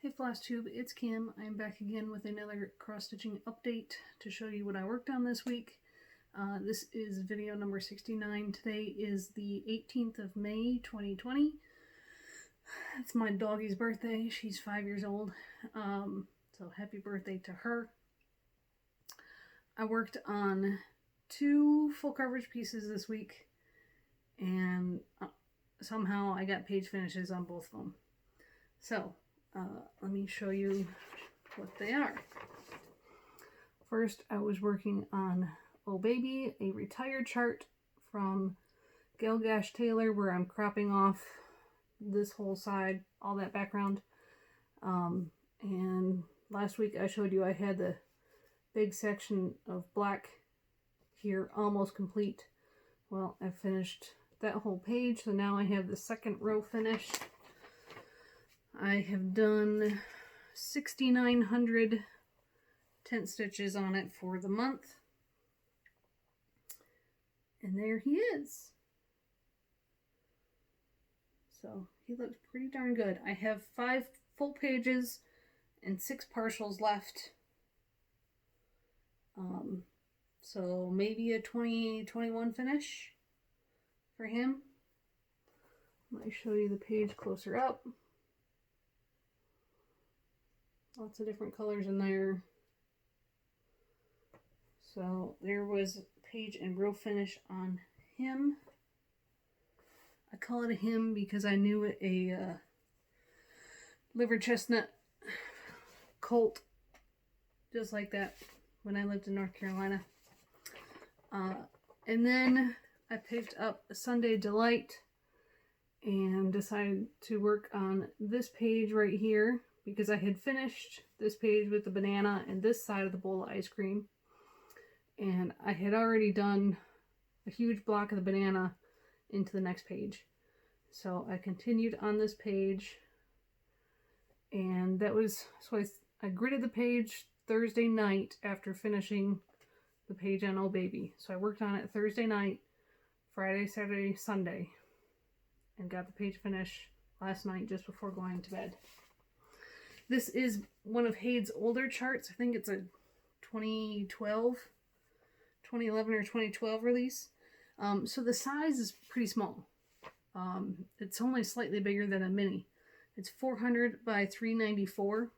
Hey Flosstube, it's Kim. I'm back again with another cross-stitching update to show you what I worked on this week. This is video number 69. Today is the 18th of May, 2020. It's my doggy's birthday. She's 5 years old. So happy birthday to her. I worked on 2 full coverage pieces this week, and somehow I got page finishes on both of them. So let me show you what they are. First, I was working on Oh Baby, a retired chart from Gash Taylor, where I'm cropping off this whole side, all that background. And last week I showed you I had the big section of black here almost complete. Well, I finished that whole page, so now I have the second row finished. I have done 6,900 tent stitches on it for the month. And there he is. So he looks pretty darn good. I have 5 full pages and 6 partials left. So maybe a 2021 finish for him. Let me show you the page closer up. Lots of different colors in there. So there was page and row finish on him. I call it a him because I knew a liver chestnut colt just like that when I lived in North Carolina. And then I picked up Sunday Delight and decided to work on this page right here, because I had finished this page with the banana and this side of the bowl of ice cream. And I had already done a huge block of the banana into the next page. So I continued on this page. And that was, so I gridded the page Thursday night after finishing the page on Oh Baby. So I worked on it Thursday night, Friday, Saturday, Sunday. And got the page finished last night just before going to bed. This is one of Hayde's older charts. I think it's a 2011 or 2012 release. So the size is pretty small. It's only slightly bigger than a mini. It's 400 by 394.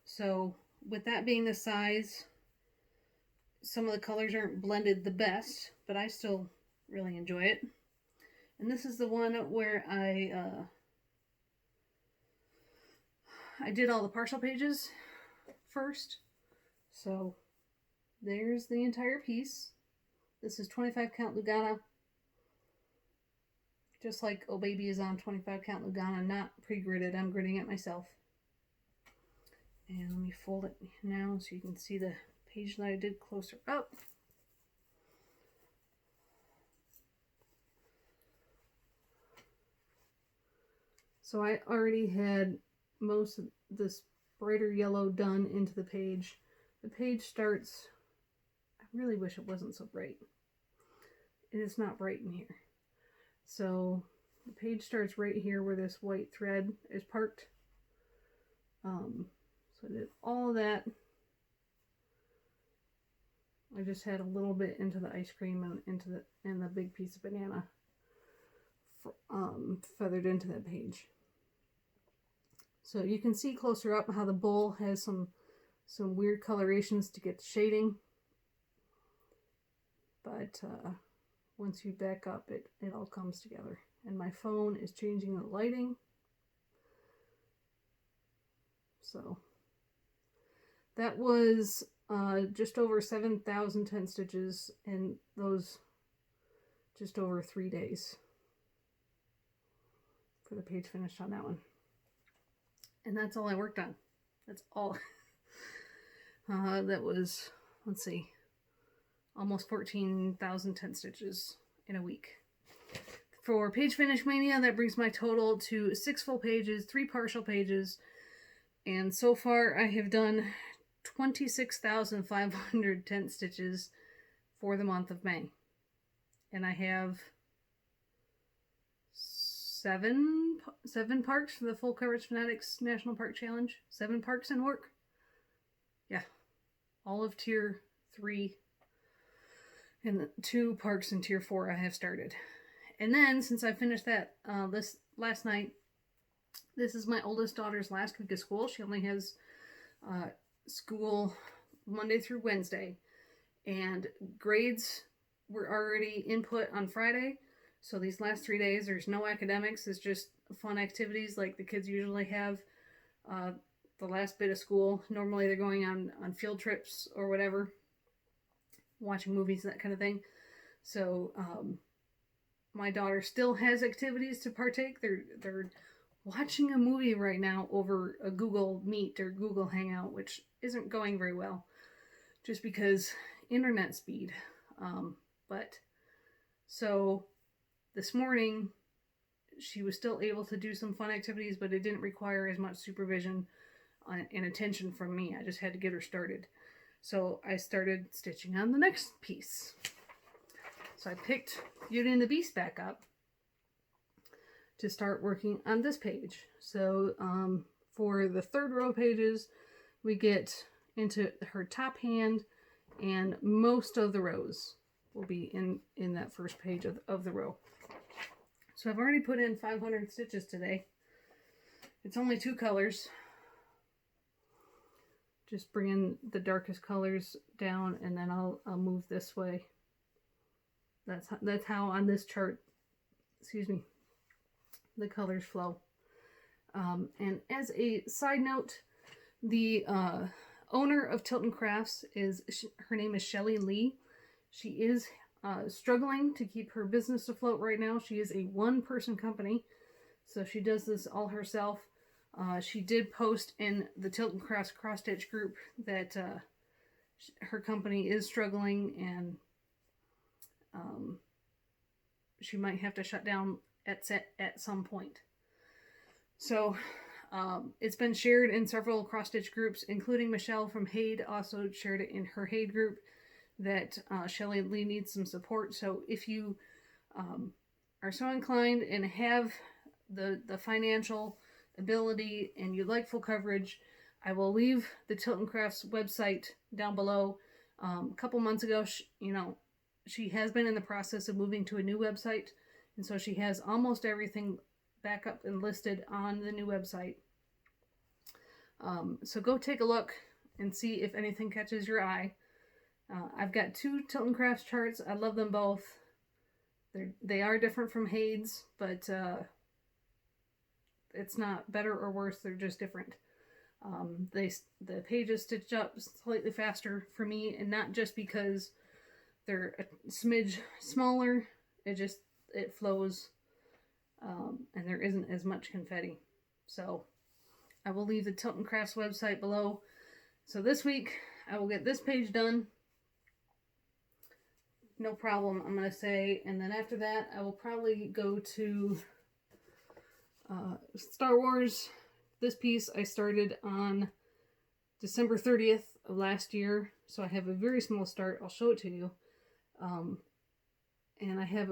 So with that being the size, some of the colors aren't blended the best, but I still really enjoy it. And this is the one where I did all the partial pages first. So there's the entire piece. This is 25 count Lugana. Just like Oh Baby is on 25 count Lugana, not pre-gridded. I'm gridding it myself. And let me fold it now so you can see the page that I did closer up. So I already had most of this brighter yellow done into the page. The page starts, I really wish it wasn't so bright. It is not bright in here. So the page starts right here where this white thread is parked. So I did all of that. I just had a little bit into the ice cream and the big piece of banana feathered into that page. So you can see closer up how the bowl has some weird colorations to get the shading. But once you back up, it all comes together. And my phone is changing the lighting. So that was just over 7,000 tent stitches in those just over 3 days for the page finish on that one. And that's all I worked on. That's all. That was, let's see, almost 14,000 tent stitches in a week. For Page Finish Mania, that brings my total to 6 full pages, 3 partial pages, and so far I have done 26,500 tent stitches for the month of May. And I have seven parks for the Full Coverage Fanatics National Park Challenge. 7 parks in work. Yeah. All of Tier 3 and the 2 parks in Tier 4 I have started. And then, since I finished that this last night, this is my oldest daughter's last week of school. She only has school Monday through Wednesday. And grades were already input on Friday. So these last 3 days, there's no academics. It's just fun activities like the kids usually have the last bit of school. Normally they're going on field trips or whatever, watching movies, that kind of thing. So my daughter still has activities to partake. They're watching a movie right now over a Google Meet or Google Hangout, which isn't going very well just because internet speed. But so this morning she was still able to do some fun activities, but it didn't require as much supervision and attention from me. I just had to get her started. So I started stitching on the next piece. So I picked Beauty and the Beast back up to start working on this page. So for the 3rd row pages, we get into her top hand, and most of the rows will be in that first page of the row. So I've already put in 500 stitches today. It's only 2 colors. Just bringing the darkest colors down, and then I'll move this way. That's how on this chart, excuse me, the colors flow. And as a side note, the owner of Tilton Crafts her name is Shelly Lee. She is struggling to keep her business afloat right now. She is a 1-person company, so she does this all herself. She did post in the Tilton Crafts cross stitch group that her company is struggling, and she might have to shut down at some point. So it's been shared in several cross stitch groups, including Michelle from Haid also shared it in her Haid group, that Shelly Lee needs some support. So if you are so inclined and have the financial ability and you like full coverage, I will leave the Tilton Crafts website down below. A couple months ago, she has been in the process of moving to a new website, and so she has almost everything back up and listed on the new website. So go take a look and see if anything catches your eye. I've got 2 Tilton Crafts charts. I love them both. They are different from Haid's, but it's not better or worse. They're just different. The pages stitched up slightly faster for me, and not just because they're a smidge smaller. It flows, and there isn't as much confetti. So I will leave the Tilton Crafts website below. So this week I will get this page done. No problem, I'm going to say. And then after that, I will probably go to Star Wars. This piece I started on December 30th of last year. So I have a very small start. I'll show it to you. And I have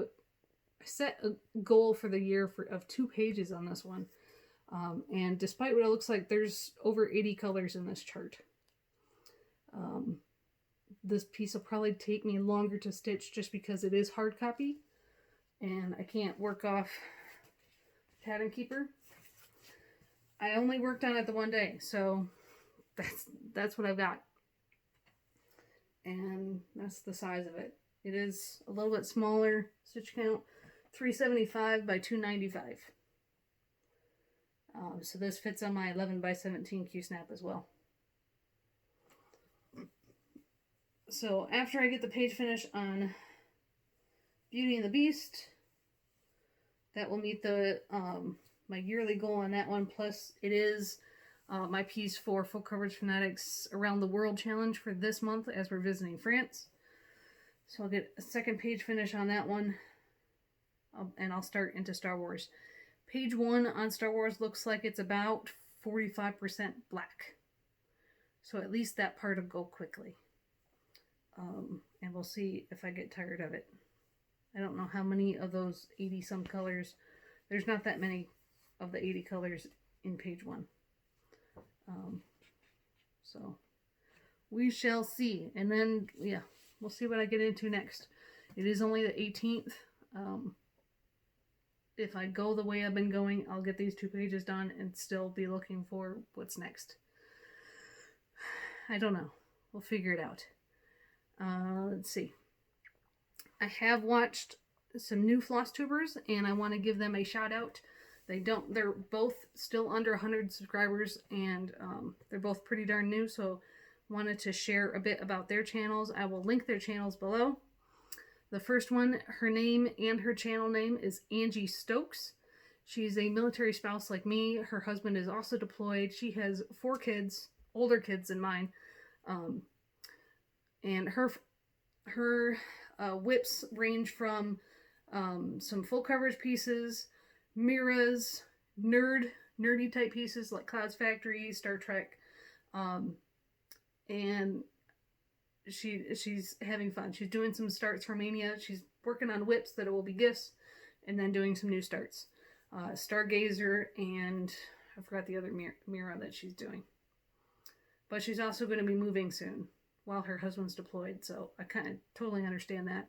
set a goal for the year of 2 pages on this one. And despite what it looks like, there's over 80 colors in this chart. This piece will probably take me longer to stitch just because it is hard copy and I can't work off Pattern Keeper. I only worked on it the one day, so that's what I've got. And that's the size of it. It is a little bit smaller stitch count, 375 by 295. So this fits on my 11 by 17 Q-snap as well. So after I get the page finish on Beauty and the Beast, that will meet the my yearly goal on that one. Plus, it is my piece for Full Coverage Fanatics Around the World Challenge for this month as we're visiting France. So I'll get a second page finish on that one, and I'll start into Star Wars. Page 1 on Star Wars looks like it's about 45% black. So at least that part will go quickly. And we'll see if I get tired of it. I don't know how many of those 80-some colors there's not that many of the 80 colors in page 1. So we shall see. And then, yeah, we'll see what I get into next. It is only the 18th. If I go the way I've been going, I'll get these 2 pages done and still be looking for what's next. I don't know. We'll figure it out. Let's see. I have watched some new Flosstubers, and I want to give them a shout out. They're both still under 100 subscribers, and they're both pretty darn new, so wanted to share a bit about their channels. I will link their channels below. The first one, her name and her channel name is Angie Stokes. She's a military spouse like me. Her husband is also deployed. She has 4 kids, older kids than mine. And her whips range from some full coverage pieces, Mira's nerdy type pieces like Clouds Factory, Star Trek, and she's having fun. She's doing some starts from Mania. She's working on whips that will be gifts, and then doing some new starts. Stargazer, and I forgot the other Mira that she's doing. But she's also going to be moving soon while her husband's deployed, so I kind of totally understand that.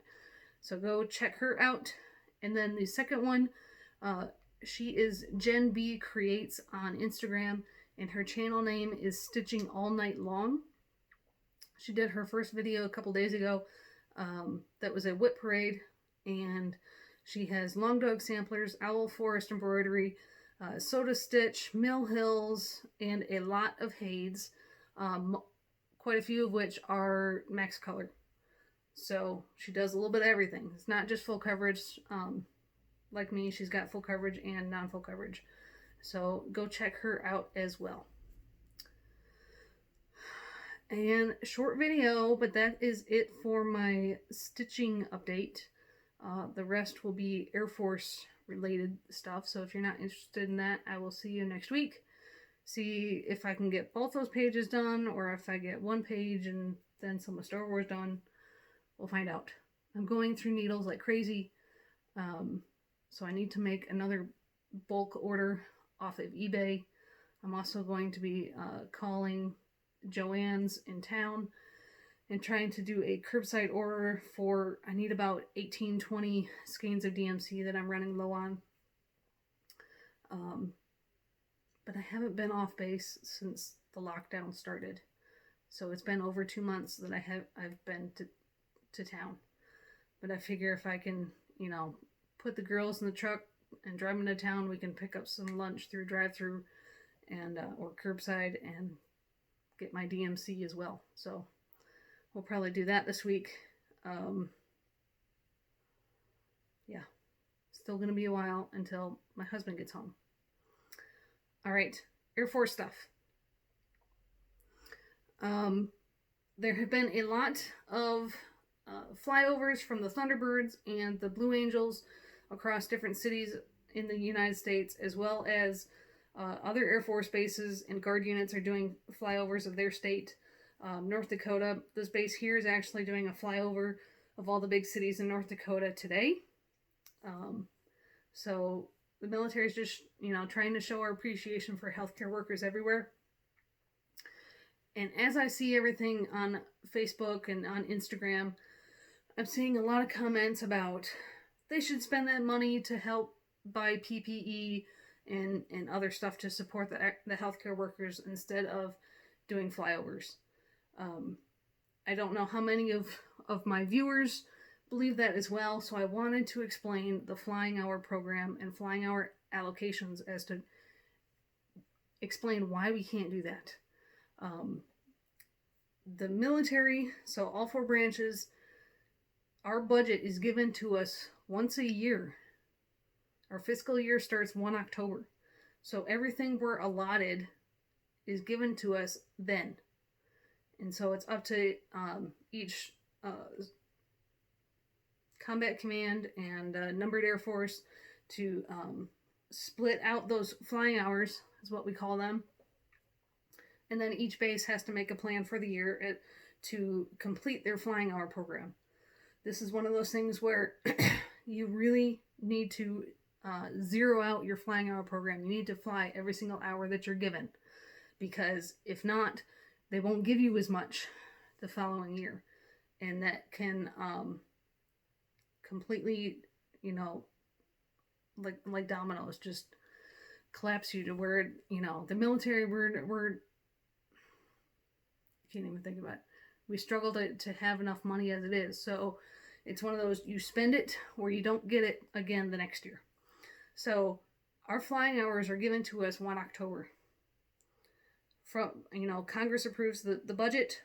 So go check her out. And then the second one, she is Jen B Creates on Instagram, and her channel name is Stitching All Night Long. She did her first video a couple days ago. That was a whip parade, and she has Long Dog samplers, Owl Forest embroidery, Soda Stitch, Mill Hills, and a lot of Hades. Quite a few of which are max color. So she does a little bit of everything. It's not just full coverage. Like me, she's got full coverage and non-full coverage. So go check her out as well. And short video, but that is it for my stitching update. The rest will be Air Force related stuff. So if you're not interested in that, I will see you next week. See if I can get both those pages done, or if I get one page and then some of Star Wars done. We'll find out. I'm going through needles like crazy. So I need to make another bulk order off of eBay. I'm also going to be calling Joann's in town and trying to do a curbside order for, I need about 18-20 skeins of DMC that I'm running low on. But I haven't been off base since the lockdown started. So it's been over 2 months that I've been to town. But I figure if I can, put the girls in the truck and drive them to town, we can pick up some lunch through drive-through and or curbside and get my DMC as well. So we'll probably do that this week. Yeah, still going to be a while until my husband gets home. All right, Air Force stuff. There have been a lot of flyovers from the Thunderbirds and the Blue Angels across different cities in the United States, as well as other Air Force bases and Guard units are doing flyovers of their state. North Dakota, this base here is actually doing a flyover of all the big cities in North Dakota today. So the military is just, trying to show our appreciation for healthcare workers everywhere. And as I see everything on Facebook and on Instagram, I'm seeing a lot of comments about they should spend that money to help buy PPE and other stuff to support the healthcare workers instead of doing flyovers. I don't know how many of my viewers believe that as well, so I wanted to explain the flying hour program and flying hour allocations as to explain why we can't do that. The military, so all 4 branches, our budget is given to us once a year. Our fiscal year starts 1 October. So everything we're allotted is given to us then. And so it's up to each combat command and numbered Air Force to split out those flying hours, is what we call them. And then each base has to make a plan for the year to complete their flying hour program. This is one of those things where you really need to zero out your flying hour program. You need to fly every single hour that you're given, because if not, they won't give you as much the following year, and that can completely, you know, like dominoes, just collapse you to where, you know, the military, we're can't even think about it. We struggle to have enough money as it is. So it's one of those, you spend it or you don't get it again the next year. So our flying hours are given to us 1 October. From, you know, Congress approves the budget,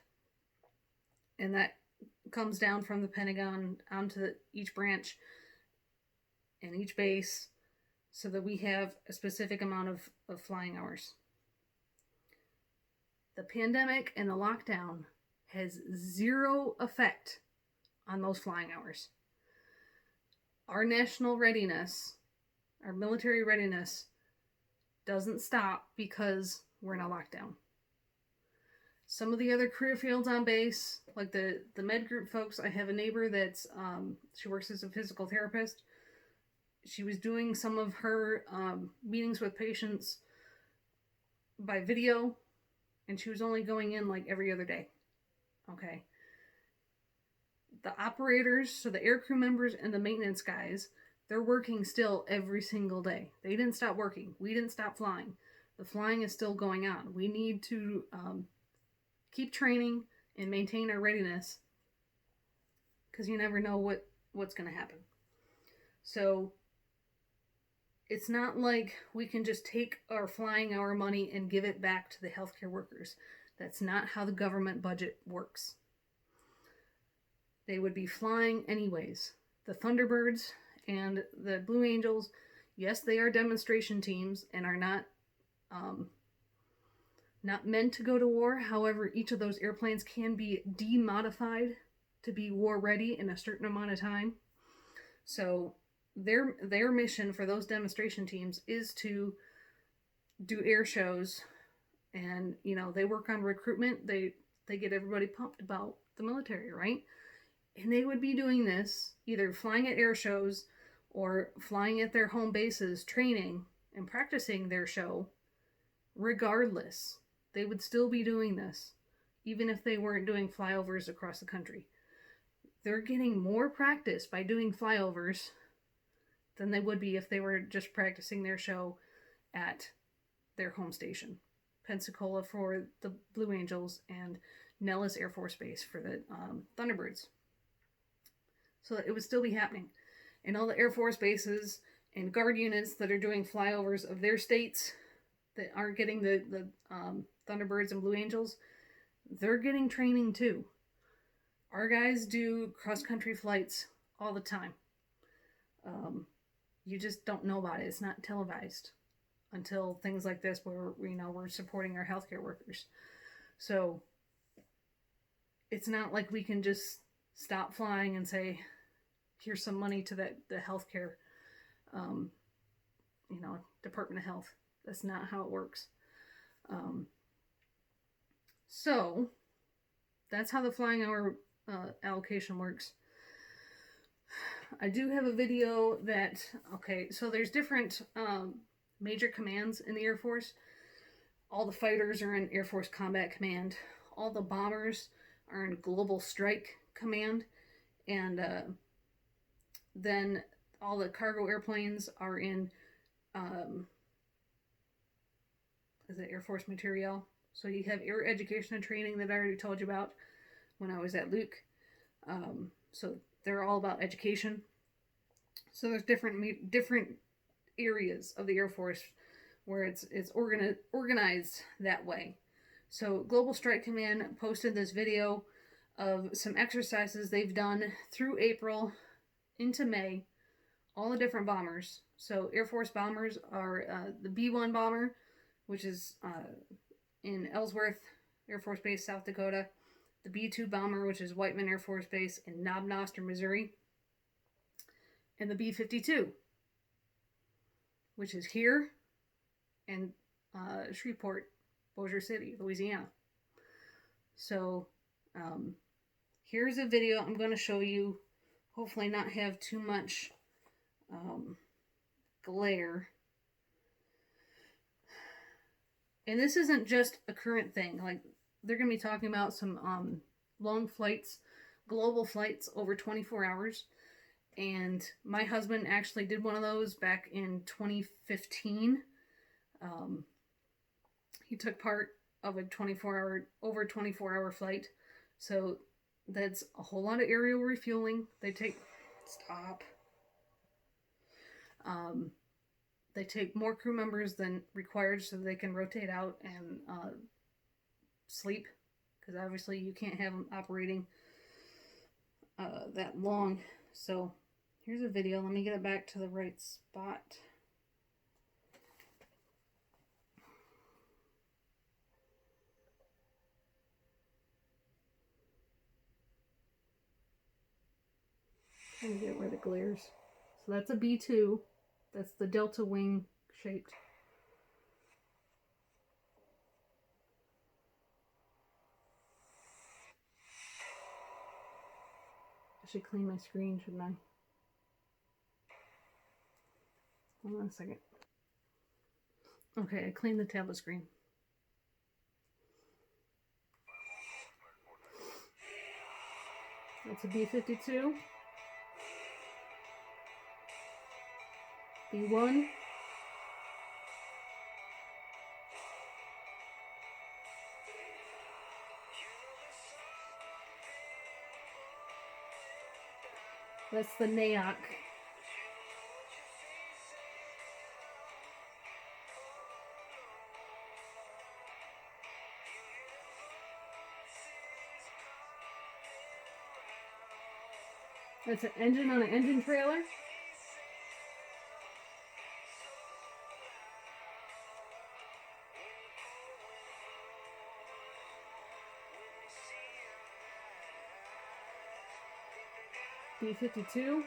and that comes down from the Pentagon onto each branch and each base, so that we have a specific amount of flying hours. The pandemic and the lockdown has zero effect on those flying hours. Our national readiness, our military readiness, doesn't stop because we're in a lockdown. Some of the other career fields on base, like the med group folks, I have a neighbor that's, she works as a physical therapist. She was doing some of her meetings with patients by video, and she was only going in like every other day. Okay. The operators, so the air crew members and the maintenance guys, they're working still every single day. They didn't stop working. We didn't stop flying. The flying is still going on. We need to keep training and maintain our readiness, because you never know what's going to happen. So it's not like we can just take our flying hour money and give it back to the healthcare workers. That's not how the government budget works. They would be flying anyways. The Thunderbirds and the Blue Angels, yes, they are demonstration teams and are not meant to go to war. However, each of those airplanes can be demodified to be war ready in a certain amount of time. So their mission for those demonstration teams is to do air shows, and, you know, they work on recruitment. They get everybody pumped about the military, right? And they would be doing this either flying at air shows or flying at their home bases, training and practicing their show. Regardless, they would still be doing this, even if they weren't doing flyovers across the country. They're getting more practice by doing flyovers than they would be if they were just practicing their show at their home station. Pensacola for the Blue Angels and Nellis Air Force Base for the Thunderbirds. So it would still be happening. And all the Air Force bases and guard units that are doing flyovers of their states that aren't getting the Thunderbirds and Blue Angels, they're getting training too. Our guys do cross-country flights all the time. You just don't know about it. It's not televised until things like this, where, you know, we're supporting our healthcare workers. So it's not like we can just stop flying and say, here's some money to the healthcare, you know, Department of Health. That's not how it works. So that's how the flying hour allocation works. I do have a video that, okay, so there's different major commands in the Air Force. All the fighters are in Air Force Combat Command. All the bombers are in Global Strike Command. And then all the cargo airplanes are in is it Air Force Materiel. So you have air education and training that I already told you about when I was at Luke. So they're all about education. So there's different areas of the Air Force where it's organized that way. So Global Strike Command posted this video of some exercises they've done through April into May, all the different bombers. So Air Force bombers are the B-1 bomber, which is in Ellsworth Air Force Base, South Dakota. The B-2 bomber, which is Whiteman Air Force Base in Knob Noster, Missouri. And the B-52, which is here in Shreveport, Bossier City, Louisiana. So here's a video I'm going to show you. Hopefully not have too much glare. And this isn't just a current thing. Like, they're going to be talking about some long flights, global flights over 24 hours. And my husband actually did one of those back in 2015. He took part of a 24-hour flight. So that's a whole lot of aerial refueling. They take they take more crew members than required so they can rotate out and sleep, because obviously you can't have them operating that long. So here's a video. Let me get it back to the right spot. Trying to get where the glares. So that's a B2. That's the delta wing shaped. I should clean my screen, shouldn't I? Hold on a second. Okay, I cleaned the tablet screen. That's a B-52. B-1. That's the NAOC. That's an engine on an engine trailer. B-52.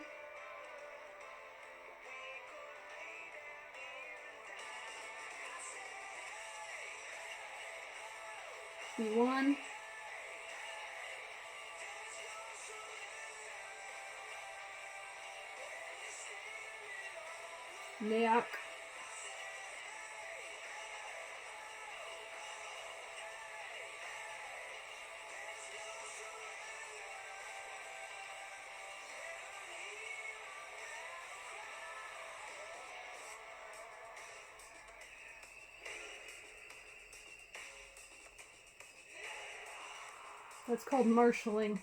B-1. NAOC. That's called marshalling.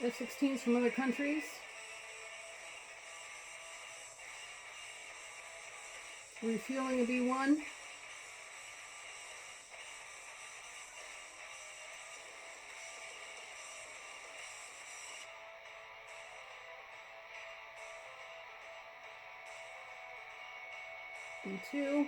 F-16s from other countries. Refueling a B-1. B-2.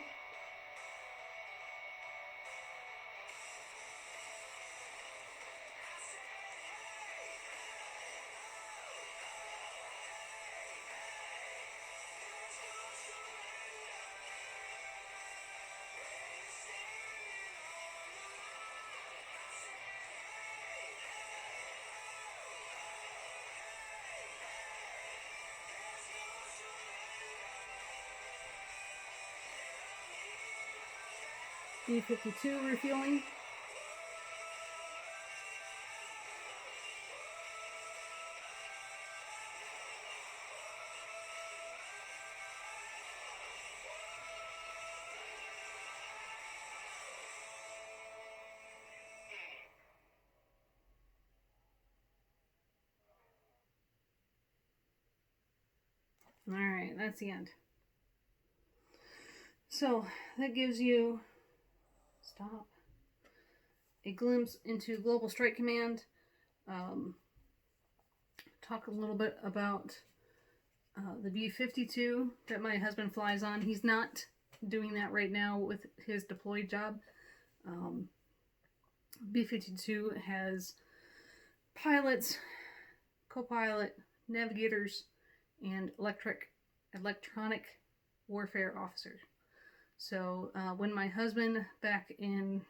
B-52 refueling. Alright, that's the end. So that gives you a glimpse into Global Strike Command. Talk a little bit about The B-52 that my husband flies on, he's not doing that right now with his deployed job. B-52 has pilots, co-pilot, navigators, and electronic warfare officers. So when my husband, back in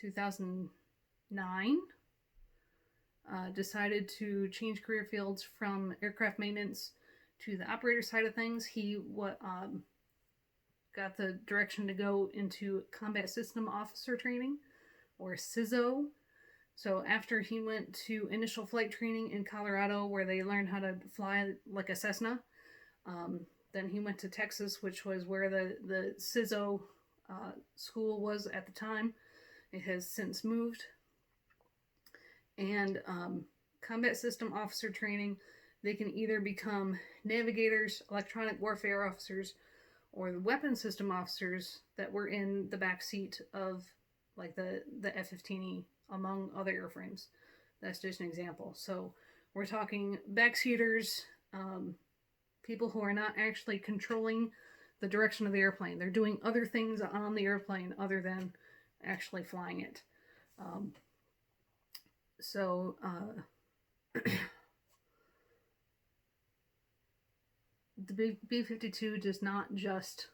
2009, decided to change career fields from aircraft maintenance to the operator side of things, he got the direction to go into combat system officer training, or CISO. So after he went to initial flight training in Colorado, where they learned how to fly like a Cessna, then he went to Texas, which was where the CISO school was at the time. It has since moved. And combat system officer training, they can either become navigators, electronic warfare officers, or the weapon system officers that were in the back seat of like the F-15E, among other airframes. That's just an example. So we're talking backseaters, people who are not actually controlling the direction of the airplane. They're doing other things on the airplane other than actually flying it. The B-52 does not just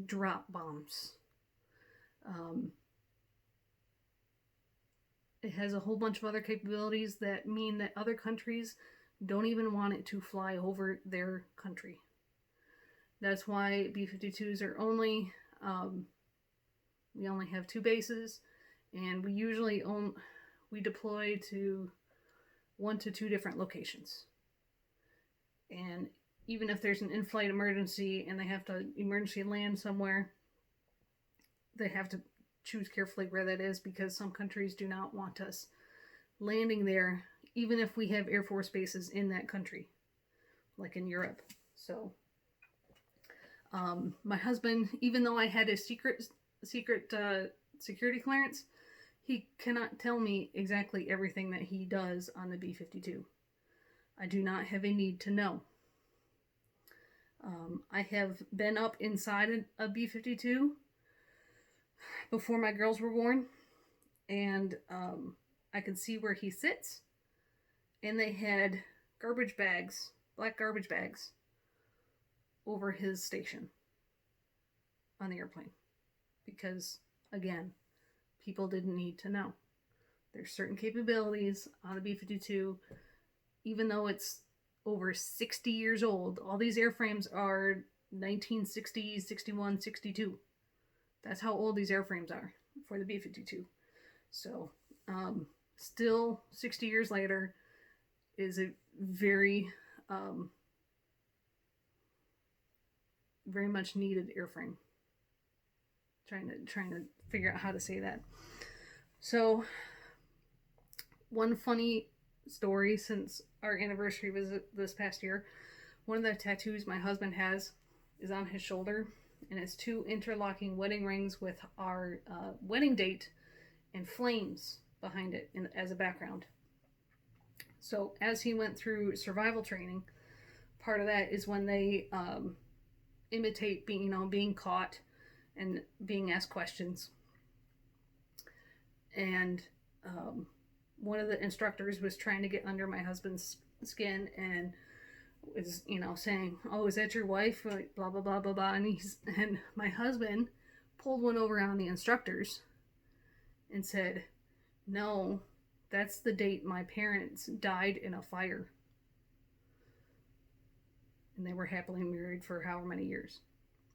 drop bombs. It has a whole bunch of other capabilities that mean that other countries don't even want it to fly over their country. That's why B-52s are only, we only have 2 bases, and we usually we deploy to 1 to 2 different locations. And even if there's an in-flight emergency and they have to emergency land somewhere, they have to choose carefully where that is, because some countries do not want us landing there, even if we have Air Force bases in that country, like in Europe. So my husband, even though I had a secret security clearance, he cannot tell me exactly everything that he does on the B-52. I do not have a need to know. I have been up inside a B-52 before my girls were born, and I could see where he sits, and they had garbage bags, black garbage bags, over his station on the airplane, because, again, people didn't need to know. There's certain capabilities on a B-52, even though it's over 60 years old. All these airframes are 1960, 61, 62. That's how old these airframes are for the B-52. So, still 60 years later is a very, very much needed airframe. Trying to figure out how to say that. So, one funny story since our anniversary visit this past year, one of the tattoos my husband has is on his shoulder, and it's 2 interlocking wedding rings with our wedding date and flames behind it as a background. So as he went through survival training, part of that is when they imitate being caught and being asked questions. And one of the instructors was trying to get under my husband's skin and was, saying, "Oh, is that your wife?" Like, blah, blah, blah, blah, blah. And my husband pulled one over on the instructors and said, "No, that's the date my parents died in a fire. And they were happily married for however many years,"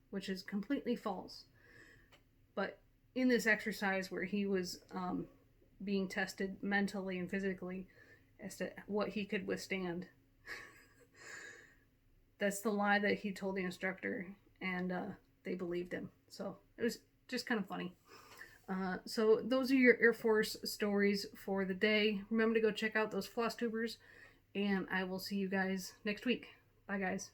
which is completely false. But in this exercise where he was being tested mentally and physically as to what he could withstand, that's the lie that he told the instructor, and they believed him. So it was just kind of funny. So those are your Air Force stories for the day. Remember to go check out those Flosstubers, and I will see you guys next week. Bye, guys.